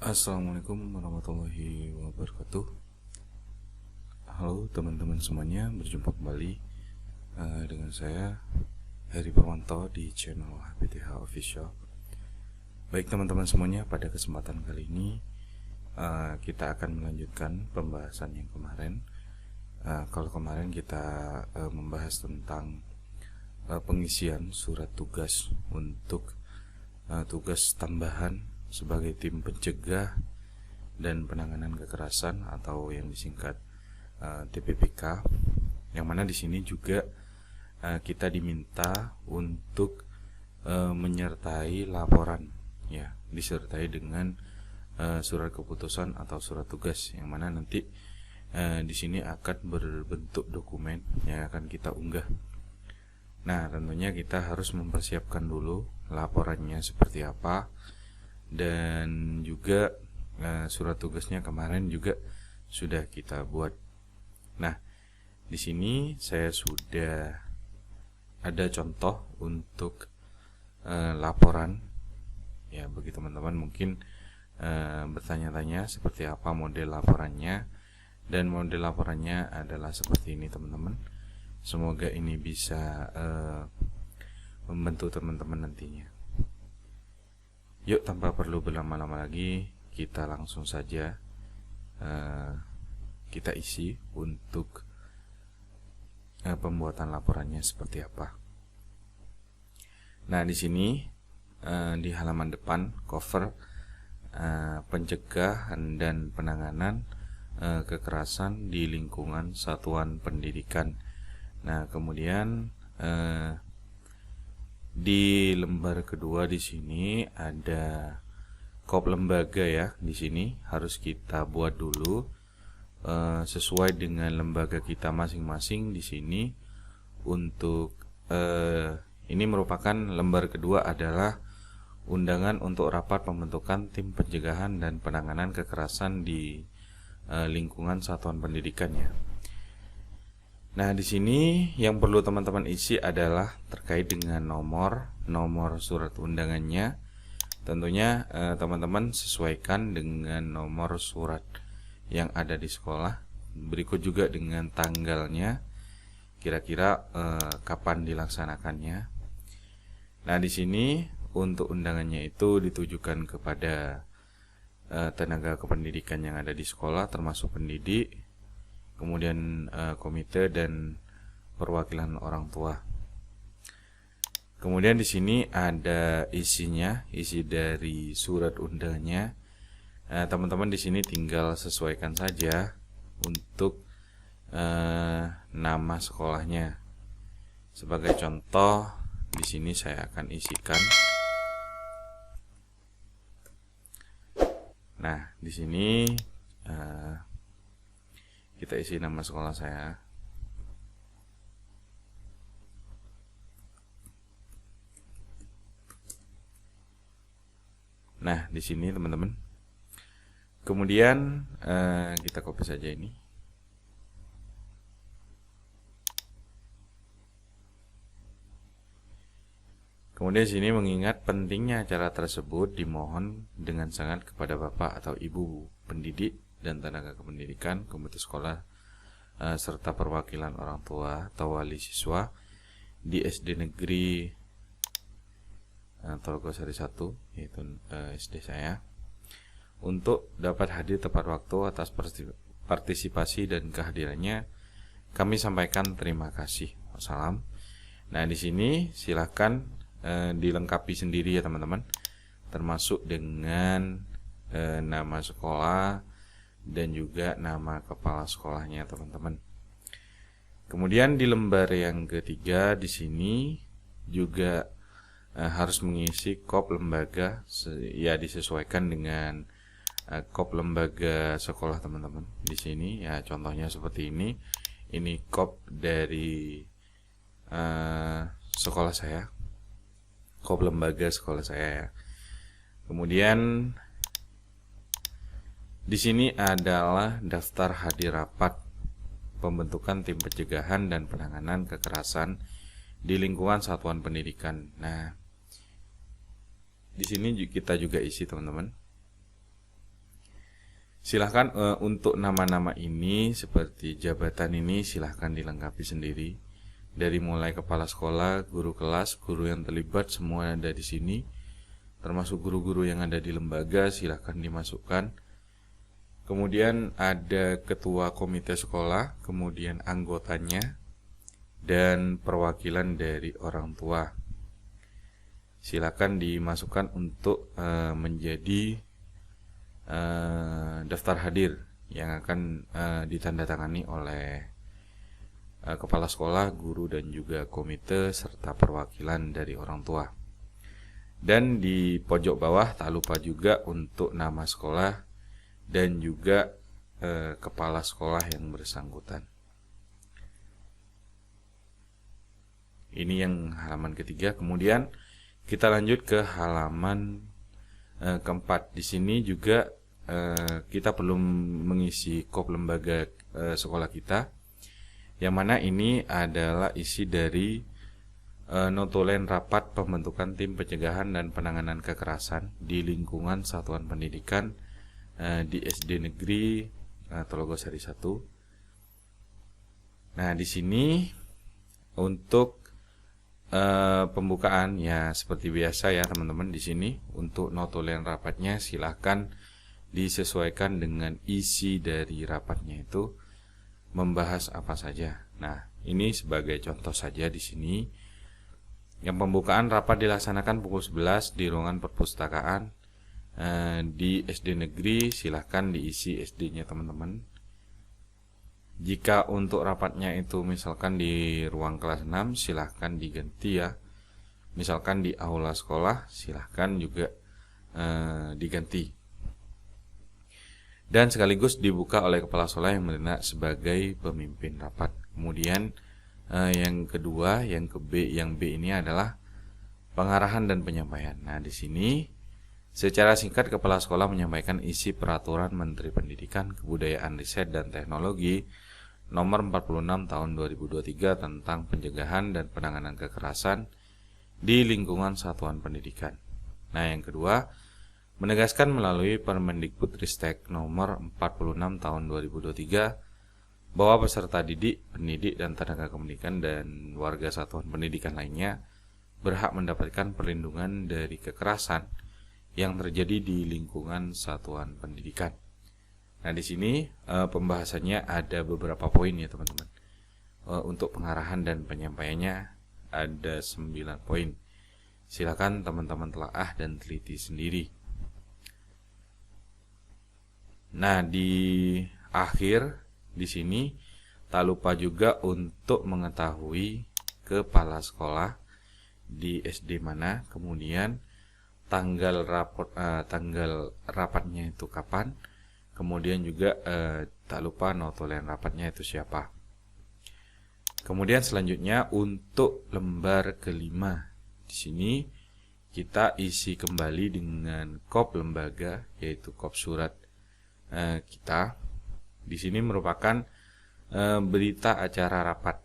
Assalamualaikum warahmatullahi wabarakatuh. Halo teman-teman semuanya, berjumpa kembali dengan saya Heri Purwanto di channel HPTH Official. Baik teman-teman semuanya, pada kesempatan kali ini kita akan melanjutkan pembahasan yang kemarin. Kalau kemarin kita membahas tentang pengisian surat tugas untuk tugas tambahan sebagai tim pencegah dan penanganan kekerasan atau yang disingkat TPPK, yang mana di sini juga kita diminta untuk menyertai laporan, ya, disertai dengan surat keputusan atau surat tugas, yang mana nanti di sini akan berbentuk dokumen yang akan kita unggah. Nah, tentunya kita harus mempersiapkan dulu laporannya seperti apa, dan juga surat tugasnya kemarin juga sudah kita buat. Nah, di sini saya sudah ada contoh untuk laporan. Ya, bagi teman-teman mungkin bertanya-tanya seperti apa model laporannya, dan model laporannya adalah seperti ini teman-teman. Semoga ini bisa membantu teman-teman nantinya. Yuk, tanpa perlu berlama-lama lagi, kita langsung saja kita isi untuk pembuatan laporannya seperti apa. Nah, di sini di halaman depan cover pencegahan dan penanganan kekerasan di lingkungan satuan pendidikan. Nah, kemudian di lembar kedua di sini ada kop lembaga, ya. Di sini harus kita buat dulu sesuai dengan lembaga kita masing-masing. Di sini untuk ini merupakan lembar kedua adalah undangan untuk rapat pembentukan tim pencegahan dan penanganan kekerasan di lingkungan satuan pendidikan, ya. Nah, di sini yang perlu teman-teman isi adalah terkait dengan nomor surat undangannya. Tentunya teman-teman sesuaikan dengan nomor surat yang ada di sekolah. Berikut juga dengan tanggalnya, kira-kira kapan dilaksanakannya. Nah, di sini untuk undangannya itu ditujukan kepada tenaga kependidikan yang ada di sekolah, termasuk pendidik, kemudian komite dan perwakilan orang tua. Kemudian di sini ada isinya, isi dari surat undangannya. Teman-teman di sini tinggal sesuaikan saja untuk nama sekolahnya. Sebagai contoh, di sini saya akan isikan. Nah, di sini kita isi nama sekolah saya. Nah, di sini teman-teman. Kemudian kita copy saja ini. Kemudian di sini mengingat pentingnya acara tersebut, dimohon dengan sangat kepada Bapak atau Ibu pendidik dan tenaga kependidikan, komite sekolah, serta perwakilan orang tua atau wali siswa di SD Negeri Tolgosari 1, yaitu SD saya, untuk dapat hadir tepat waktu. Atas partisipasi dan kehadirannya kami sampaikan terima kasih. Wassalam. Nah, di sini silahkan dilengkapi sendiri, ya teman-teman, termasuk dengan nama sekolah dan juga nama kepala sekolahnya, teman-teman. Kemudian di lembar yang ketiga di sini juga harus mengisi kop lembaga, ya, disesuaikan dengan kop lembaga sekolah teman-teman. Di sini, ya, contohnya seperti ini. Ini kop dari sekolah saya, kop lembaga sekolah saya, ya. Kemudian di sini adalah daftar hadir rapat pembentukan tim pencegahan dan penanganan kekerasan di lingkungan satuan pendidikan. Nah, di sini kita juga isi, teman-teman. Silahkan untuk nama-nama ini seperti jabatan ini silahkan dilengkapi sendiri. Dari mulai kepala sekolah, guru kelas, guru yang terlibat semua ada di sini. Termasuk guru-guru yang ada di lembaga silahkan dimasukkan. Kemudian ada ketua komite sekolah, kemudian anggotanya, dan perwakilan dari orang tua. Silakan dimasukkan untuk menjadi daftar hadir yang akan ditandatangani oleh kepala sekolah, guru, dan juga komite serta perwakilan dari orang tua. Dan di pojok bawah tak lupa juga untuk nama sekolah dan juga kepala sekolah yang bersangkutan. Ini yang halaman ketiga. Kemudian kita lanjut ke halaman keempat. Di sini juga kita perlu mengisi kop lembaga sekolah kita, yang mana ini adalah isi dari notulen rapat pembentukan tim pencegahan dan penanganan kekerasan di lingkungan satuan pendidikan di SD Negeri Telogosari 1. Nah, di sini untuk pembukaan ya seperti biasa ya teman-teman. Di sini untuk notulen rapatnya silahkan disesuaikan dengan isi dari rapatnya itu membahas apa saja. Nah, ini sebagai contoh saja di sini. Yang pembukaan rapat dilaksanakan pukul 11 di ruangan perpustakaan di SD Negeri. Silahkan diisi SD-nya teman-teman. Jika untuk rapatnya itu misalkan di ruang kelas 6, silahkan diganti ya. Misalkan di aula sekolah, silahkan juga diganti. Dan sekaligus dibuka oleh kepala sekolah yang bertindak sebagai pemimpin rapat. Kemudian yang kedua, yang B ini adalah pengarahan dan penyampaian. Nah, di sini secara singkat kepala sekolah menyampaikan isi peraturan Menteri Pendidikan, Kebudayaan, Riset, dan Teknologi nomor 46 tahun 2023 tentang pencegahan dan penanganan kekerasan di lingkungan satuan pendidikan. Nah, yang kedua, menegaskan melalui Permendikbudristek nomor 46 tahun 2023 bahwa peserta didik, pendidik, dan tenaga pendidikan dan warga satuan pendidikan lainnya berhak mendapatkan perlindungan dari kekerasan yang terjadi di lingkungan satuan pendidikan. Nah, di sini pembahasannya ada beberapa poin ya teman-teman. Untuk pengarahan dan penyampaiannya ada 9 poin. Silakan teman-teman telaah dan teliti sendiri. Nah, di akhir di sini tak lupa juga untuk mengetahui kepala sekolah di SD mana, kemudian tanggal rapatnya itu kapan, kemudian juga tak lupa notulen rapatnya itu siapa. Kemudian selanjutnya untuk lembar kelima, di sini kita isi kembali dengan kop lembaga, yaitu kop surat kita. Di sini merupakan berita acara rapat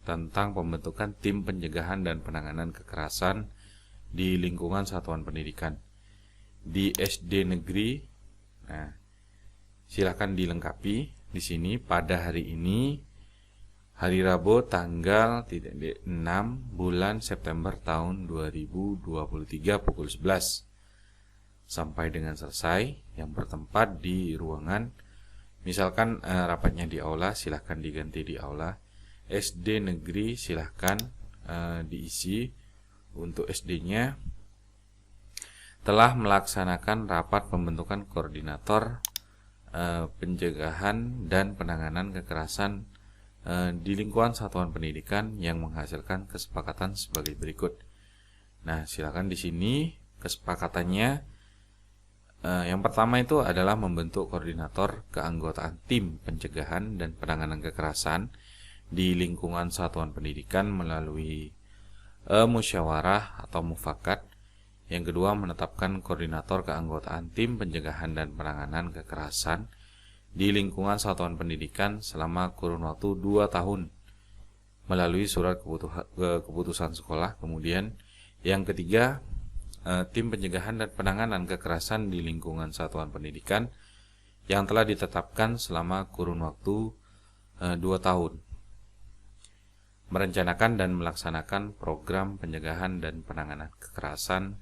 tentang pembentukan tim pencegahan dan penanganan kekerasan di lingkungan satuan pendidikan di SD Negeri. Nah, silakan dilengkapi di sini pada hari ini, hari Rabu tanggal 6 bulan September tahun 2023 pukul 11 sampai dengan selesai, yang bertempat di ruangan. Misalkan rapatnya di aula, silahkan diganti di aula. SD Negeri silahkan diisi. Untuk SD-nya telah melaksanakan rapat pembentukan koordinator pencegahan dan penanganan kekerasan di lingkungan satuan pendidikan yang menghasilkan kesepakatan sebagai berikut. Nah, silakan di sini kesepakatannya. Yang pertama itu adalah membentuk koordinator keanggotaan tim pencegahan dan penanganan kekerasan di lingkungan satuan pendidikan melalui musyawarah atau mufakat. Yang kedua, menetapkan koordinator keanggotaan tim pencegahan dan penanganan kekerasan di lingkungan satuan pendidikan selama kurun waktu 2 tahun melalui surat keputusan sekolah. Kemudian yang ketiga, tim pencegahan dan penanganan kekerasan di lingkungan satuan pendidikan yang telah ditetapkan selama kurun waktu 2 tahun. Merencanakan dan melaksanakan program pencegahan dan penanganan kekerasan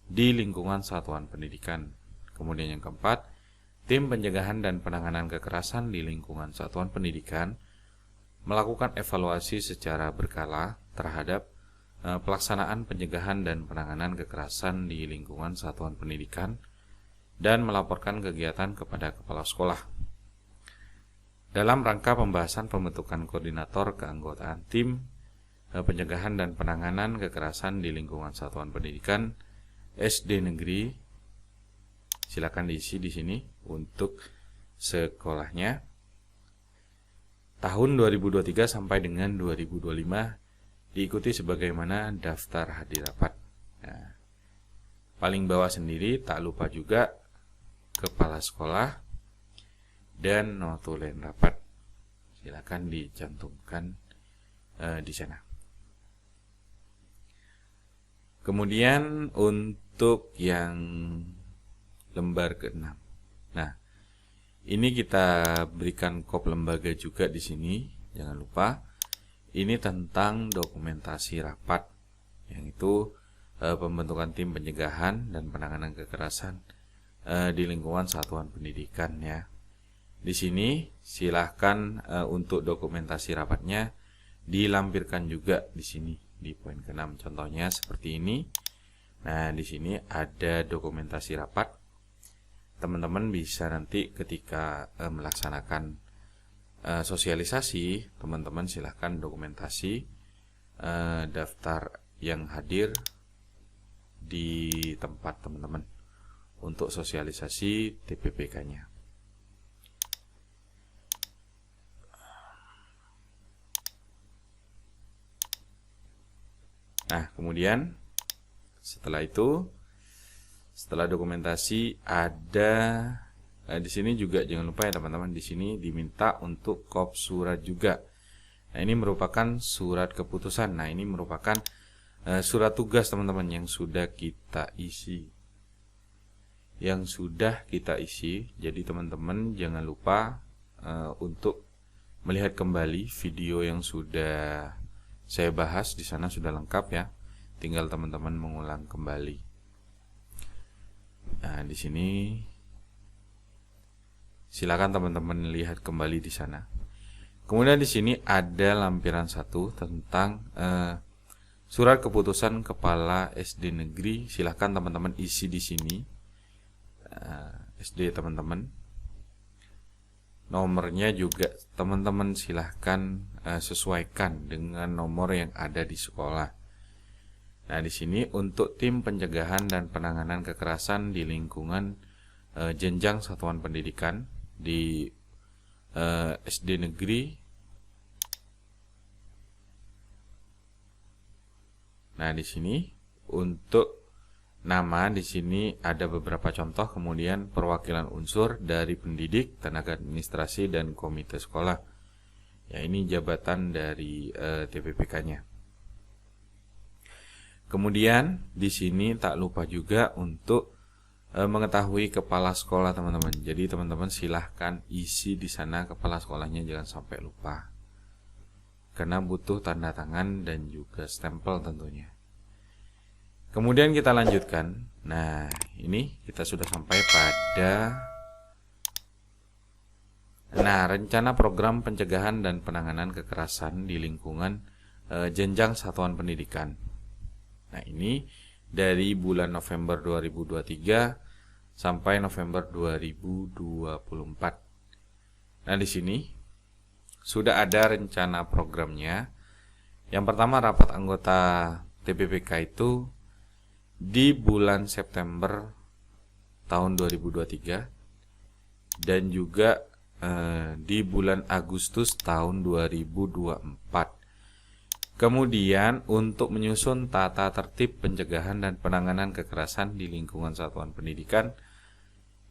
di lingkungan satuan pendidikan. Kemudian yang keempat, tim pencegahan dan penanganan kekerasan di lingkungan satuan pendidikan melakukan evaluasi secara berkala terhadap pelaksanaan pencegahan dan penanganan kekerasan di lingkungan satuan pendidikan dan melaporkan kegiatan kepada kepala sekolah. Dalam rangka pembahasan pembentukan koordinator keanggotaan tim pencegahan dan penanganan kekerasan di lingkungan satuan pendidikan SD negeri, silakan diisi di sini untuk sekolahnya tahun 2023 sampai dengan 2025 diikuti sebagaimana daftar hadir rapat. Nah, paling bawah sendiri tak lupa juga kepala sekolah dan notulen rapat. Silakan dicantumkan di sana. Kemudian untuk yang lembar ke-6. Nah, ini kita berikan kop lembaga juga di sini, jangan lupa. Ini tentang dokumentasi rapat, yang itu pembentukan tim pencegahan dan penanganan kekerasan di lingkungan satuan pendidikan ya. Di sini silahkan untuk dokumentasi rapatnya dilampirkan juga di sini di poin ke-6. Contohnya seperti ini. Nah, di sini ada dokumentasi rapat. Teman-teman bisa nanti ketika melaksanakan sosialisasi, teman-teman silahkan dokumentasi daftar yang hadir di tempat teman-teman untuk sosialisasi TPPK-nya. Nah, kemudian setelah itu, setelah dokumentasi ada di sini juga jangan lupa ya teman-teman, di sini diminta untuk kop surat juga. Nah, ini merupakan surat keputusan. Nah, ini merupakan surat tugas teman-teman yang sudah kita isi. Jadi teman-teman jangan lupa untuk melihat kembali video yang sudah saya bahas, di sana sudah lengkap ya. Tinggal teman-teman mengulang kembali. Nah, di sini silakan teman-teman lihat kembali di sana. Kemudian di sini ada lampiran 1 tentang surat keputusan kepala SD negeri. Silakan teman-teman isi di sini. SD teman-teman. Nomornya juga teman-teman silahkan sesuaikan dengan nomor yang ada di sekolah. Nah, di sini untuk tim pencegahan dan penanganan kekerasan di lingkungan jenjang satuan pendidikan di SD negeri. Nah, di sini untuk nama di sini ada beberapa contoh, kemudian perwakilan unsur dari pendidik, tenaga administrasi dan komite sekolah. Ya, ini jabatan dari TPPK-nya. Kemudian di sini tak lupa juga untuk mengetahui kepala sekolah teman-teman. Jadi teman-teman silahkan isi di sana kepala sekolahnya, jangan sampai lupa. Karena butuh tanda tangan dan juga stempel tentunya. Kemudian kita lanjutkan. Nah, ini kita sudah sampai pada rencana program pencegahan dan penanganan kekerasan di lingkungan jenjang satuan pendidikan. Nah, ini dari bulan November 2023 sampai November 2024. Nah, di sini sudah ada rencana programnya. Yang pertama, rapat anggota TPPK itu di bulan September tahun 2023 dan juga di bulan Agustus tahun 2024. Kemudian untuk menyusun tata tertib pencegahan dan penanganan kekerasan di lingkungan satuan pendidikan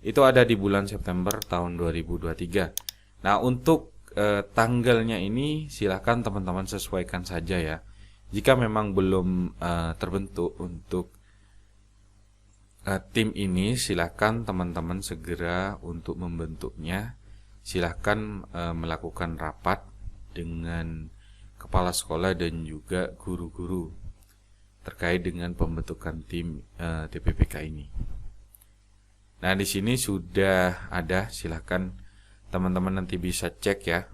itu ada di bulan September tahun 2023. Nah, untuk tanggalnya ini silakan teman-teman sesuaikan saja ya. Jika memang belum terbentuk untuk Tim ini silakan teman-teman segera untuk membentuknya. Silakan melakukan rapat dengan kepala sekolah dan juga guru-guru terkait dengan pembentukan tim TPPK ini. Nah, di sini sudah ada, silakan teman-teman nanti bisa cek ya.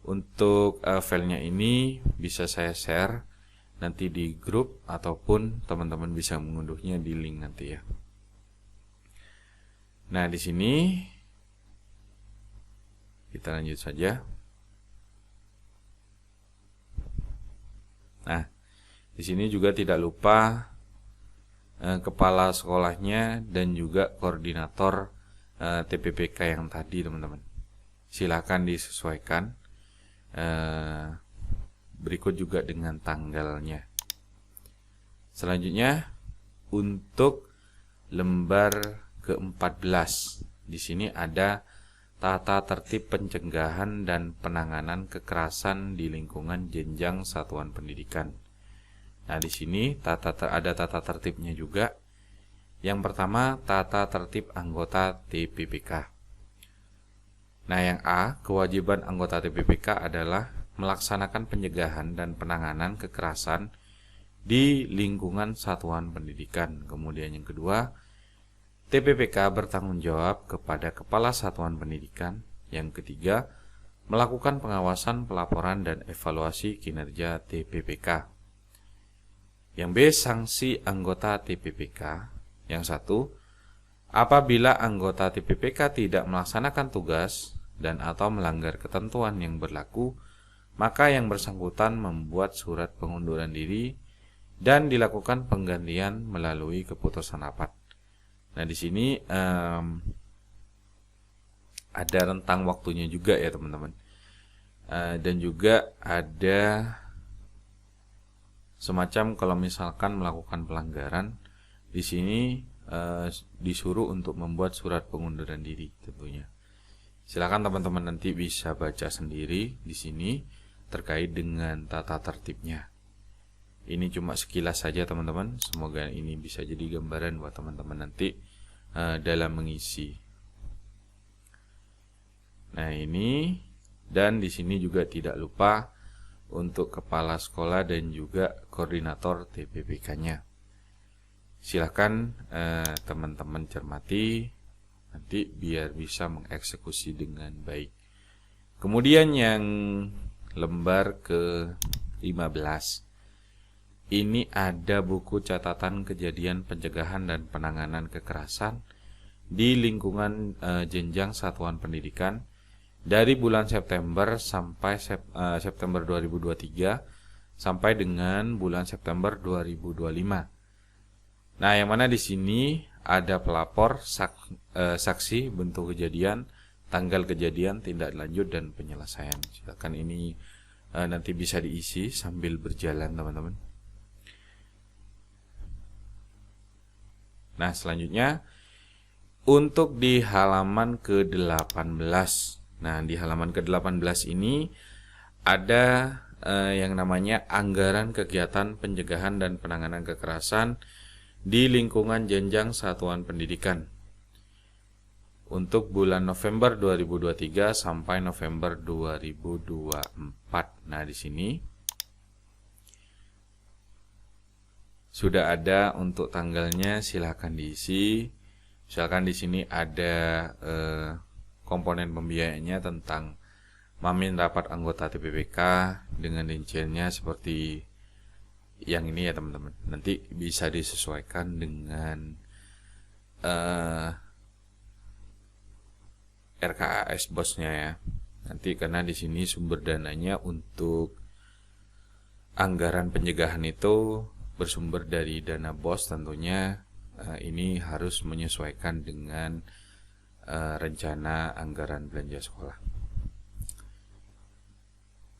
Untuk filenya ini bisa saya share nanti di grup ataupun teman-teman bisa mengunduhnya di link nanti ya. Nah, di sini kita lanjut saja. Nah, di sini juga tidak lupa kepala sekolahnya dan juga koordinator TPPK yang tadi, teman-teman. Silakan disesuaikan. Berikut juga dengan tanggalnya. Selanjutnya untuk lembar ke-14. Di sini ada tata tertib pencegahan dan penanganan kekerasan di lingkungan jenjang satuan pendidikan. Nah, di sini ada tata tertibnya juga. Yang pertama, tata tertib anggota TPPK. Nah, yang A, kewajiban anggota TPPK adalah melaksanakan pencegahan dan penanganan kekerasan di lingkungan satuan pendidikan. Kemudian yang kedua, TPPK bertanggung jawab kepada kepala satuan pendidikan. Yang ketiga, melakukan pengawasan, pelaporan, dan evaluasi kinerja TPPK. Yang B, sanksi anggota TPPK. Yang satu, apabila anggota TPPK tidak melaksanakan tugas dan atau melanggar ketentuan yang berlaku, maka yang bersangkutan membuat surat pengunduran diri dan dilakukan penggantian melalui keputusan rapat. Nah, di sini ada rentang waktunya juga ya, teman-teman. Dan juga ada semacam kalau misalkan melakukan pelanggaran, di sini disuruh untuk membuat surat pengunduran diri tentunya. Silakan teman-teman nanti bisa baca sendiri di sini terkait dengan tata tertibnya. Ini cuma sekilas saja, teman-teman. Semoga ini bisa jadi gambaran buat teman-teman nanti dalam mengisi. Nah, ini, dan di sini juga tidak lupa untuk kepala sekolah dan juga koordinator TPPK-nya. Silakan teman-teman cermati nanti biar bisa mengeksekusi dengan baik. Kemudian yang lembar ke-15. Ini ada buku catatan kejadian pencegahan dan penanganan kekerasan di lingkungan jenjang satuan pendidikan dari bulan September sampai September 2023 sampai dengan bulan September 2025. Nah, yang mana di sini ada pelapor, saksi, bentuk kejadian, tanggal kejadian, tindak lanjut, dan penyelesaian. Silakan ini nanti bisa diisi sambil berjalan, teman-teman. Nah, selanjutnya untuk di halaman ke-18. Nah, di halaman ke-18 ini ada yang namanya anggaran kegiatan pencegahan dan penanganan kekerasan di lingkungan jenjang satuan pendidikan untuk bulan November 2023 sampai November 2024. Nah, di sini sudah ada untuk tanggalnya, silahkan diisi. Misalkan di sini ada komponen pembiayaannya tentang mamin rapat anggota TPPK dengan rinciannya seperti yang ini ya, teman-teman. Nanti bisa disesuaikan dengan RKAS bosnya ya. Nanti karena di sini sumber dananya untuk anggaran pencegahan itu bersumber dari dana bos, tentunya ini harus menyesuaikan dengan rencana anggaran belanja sekolah.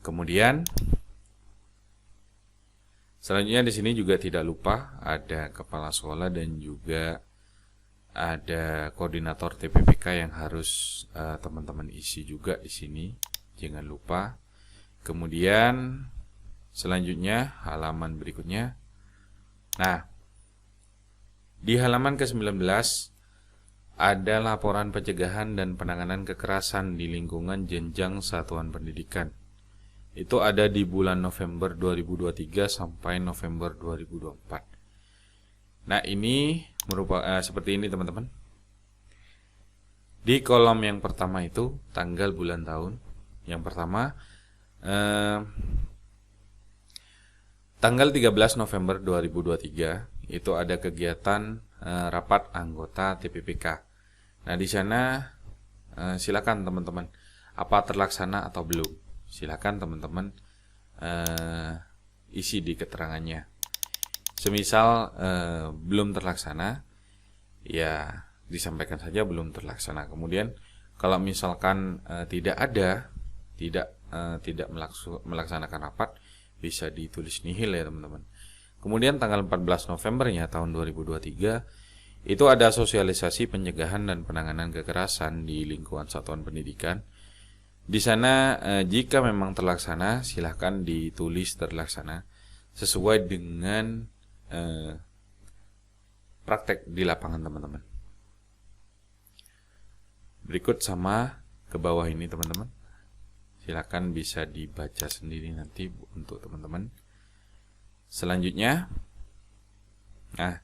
Kemudian selanjutnya di sini juga tidak lupa ada kepala sekolah dan juga ada koordinator TPPK yang harus teman-teman isi juga di sini. Jangan lupa. Kemudian selanjutnya halaman berikutnya. Nah, Di halaman ke-19 ada laporan pencegahan dan penanganan kekerasan di lingkungan jenjang satuan pendidikan. Itu ada di bulan November 2023 sampai November 2024. Nah, ini merupakan seperti ini teman-teman. Di kolom yang pertama itu tanggal, bulan, tahun. Yang pertama tanggal 13 November 2023 itu ada kegiatan rapat anggota TPPK. Nah, di sana silakan teman-teman, apa terlaksana atau belum? Silakan teman-teman isi di keterangannya. Semisal belum terlaksana, ya disampaikan saja belum terlaksana. Kemudian kalau misalkan tidak melaksanakan rapat, bisa ditulis nihil ya teman-teman. Kemudian tanggal 14 Novembernya tahun 2023 itu ada sosialisasi pencegahan dan penanganan kekerasan di lingkungan satuan pendidikan. Di sana jika memang terlaksana, silahkan ditulis terlaksana sesuai dengan praktek di lapangan teman-teman. Berikut sama ke bawah ini teman-teman. Silahkan bisa dibaca sendiri nanti untuk teman-teman. Selanjutnya, nah,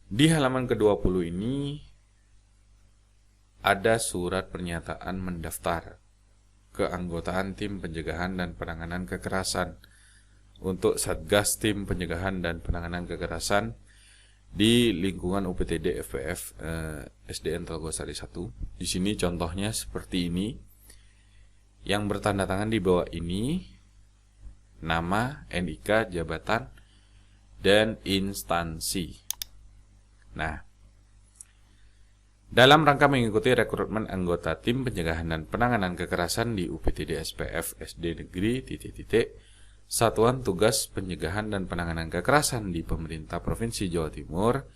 di halaman ke-20 ini ada surat pernyataan mendaftar keanggotaan tim pencegahan dan penanganan kekerasan untuk Satgas Tim Pencegahan dan Penanganan Kekerasan di lingkungan UPTD FPF SDN Telogosari 1. Di sini contohnya seperti ini. Yang bertanda tangan di bawah ini nama, NIK, jabatan, dan instansi. Nah, dalam rangka mengikuti rekrutmen anggota tim pencegahan dan penanganan kekerasan di UPTD SPF SD Negeri Satuan Tugas Pencegahan dan Penanganan Kekerasan di Pemerintah Provinsi Jawa Timur,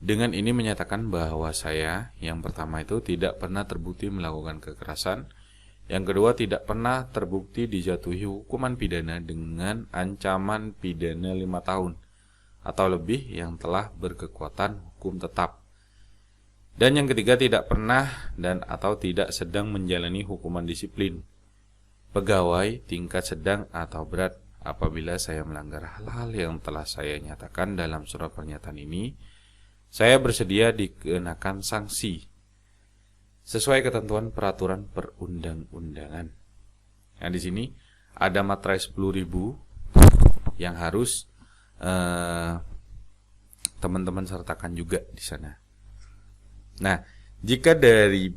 dengan ini menyatakan bahwa saya yang pertama itu tidak pernah terbukti melakukan kekerasan, yang kedua tidak pernah terbukti dijatuhi hukuman pidana dengan ancaman pidana 5 tahun atau lebih yang telah berkekuatan hukum tetap. Dan yang ketiga tidak pernah dan atau tidak sedang menjalani hukuman disiplin pegawai tingkat sedang atau berat. Apabila saya melanggar hal-hal yang telah saya nyatakan dalam surat pernyataan ini, saya bersedia dikenakan sanksi sesuai ketentuan peraturan perundang-undangan. Nah, di sini ada materai 10.000 yang harus teman-teman sertakan juga di sana. Nah, jika dari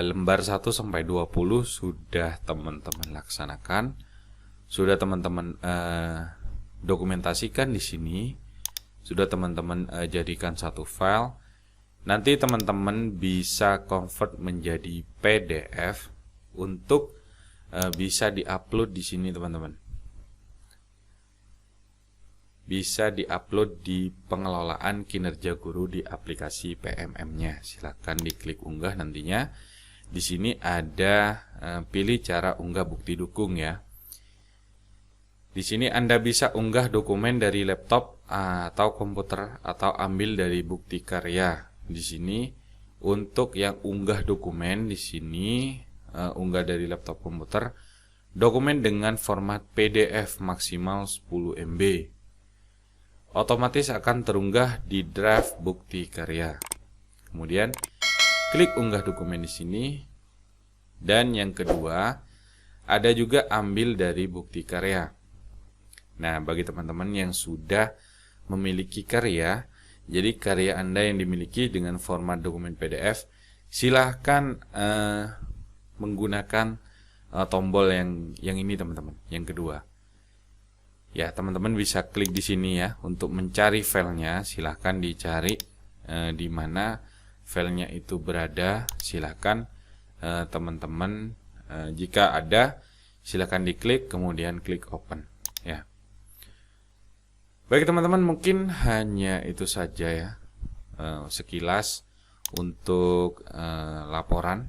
lembar 1 sampai 20 sudah teman-teman laksanakan, sudah teman-teman dokumentasikan di sini, sudah teman-teman jadikan satu file, nanti teman-teman bisa convert menjadi PDF untuk bisa diupload di sini teman-teman. Bisa diupload di pengelolaan kinerja guru di aplikasi PMM-nya. Silakan diklik unggah nantinya. Di sini ada pilih cara unggah bukti dukung ya. Di sini Anda bisa unggah dokumen dari laptop atau komputer atau ambil dari bukti karya. Di sini untuk yang unggah dokumen di sini unggah dari laptop komputer, dokumen dengan format PDF maksimal 10 MB. Otomatis akan terunggah di drive bukti karya. Kemudian klik unggah dokumen di sini. Dan yang kedua, ada juga ambil dari bukti karya. Nah, bagi teman-teman yang sudah memiliki karya, jadi karya Anda yang dimiliki dengan format dokumen PDF, silahkan menggunakan tombol yang ini teman-teman, yang kedua. Ya, teman-teman bisa klik di sini ya untuk mencari filenya. Silahkan dicari di mana filenya itu berada. Silahkan teman-teman jika ada, silahkan diklik kemudian klik open. Ya. Baik teman-teman, mungkin hanya itu saja ya sekilas untuk laporan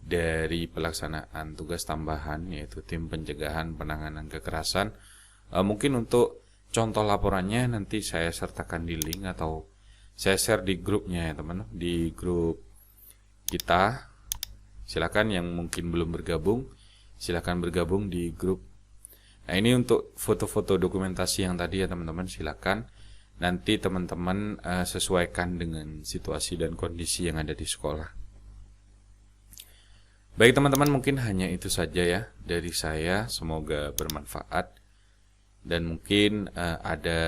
dari pelaksanaan tugas tambahan yaitu tim pencegahan penanganan kekerasan. Mungkin untuk contoh laporannya nanti saya sertakan di link atau saya share di grupnya ya teman, di grup kita. Silakan yang mungkin belum bergabung, silakan bergabung di grup. Nah, ini untuk foto-foto dokumentasi yang tadi ya teman-teman, silakan nanti teman-teman sesuaikan dengan situasi dan kondisi yang ada di sekolah. Baik teman-teman, mungkin hanya itu saja ya dari saya, semoga bermanfaat. Dan mungkin ada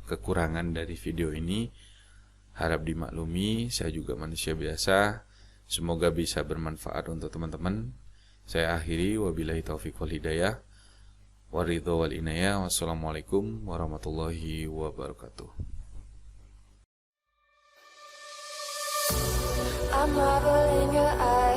kekurangan dari video ini, harap dimaklumi, saya juga manusia biasa. Semoga bisa bermanfaat untuk teman-teman. Saya akhiri, wabillahi taufiq wal hidayah, waridho wal inayah. Wassalamualaikum warahmatullahi wabarakatuh. I'm marveling your eyes.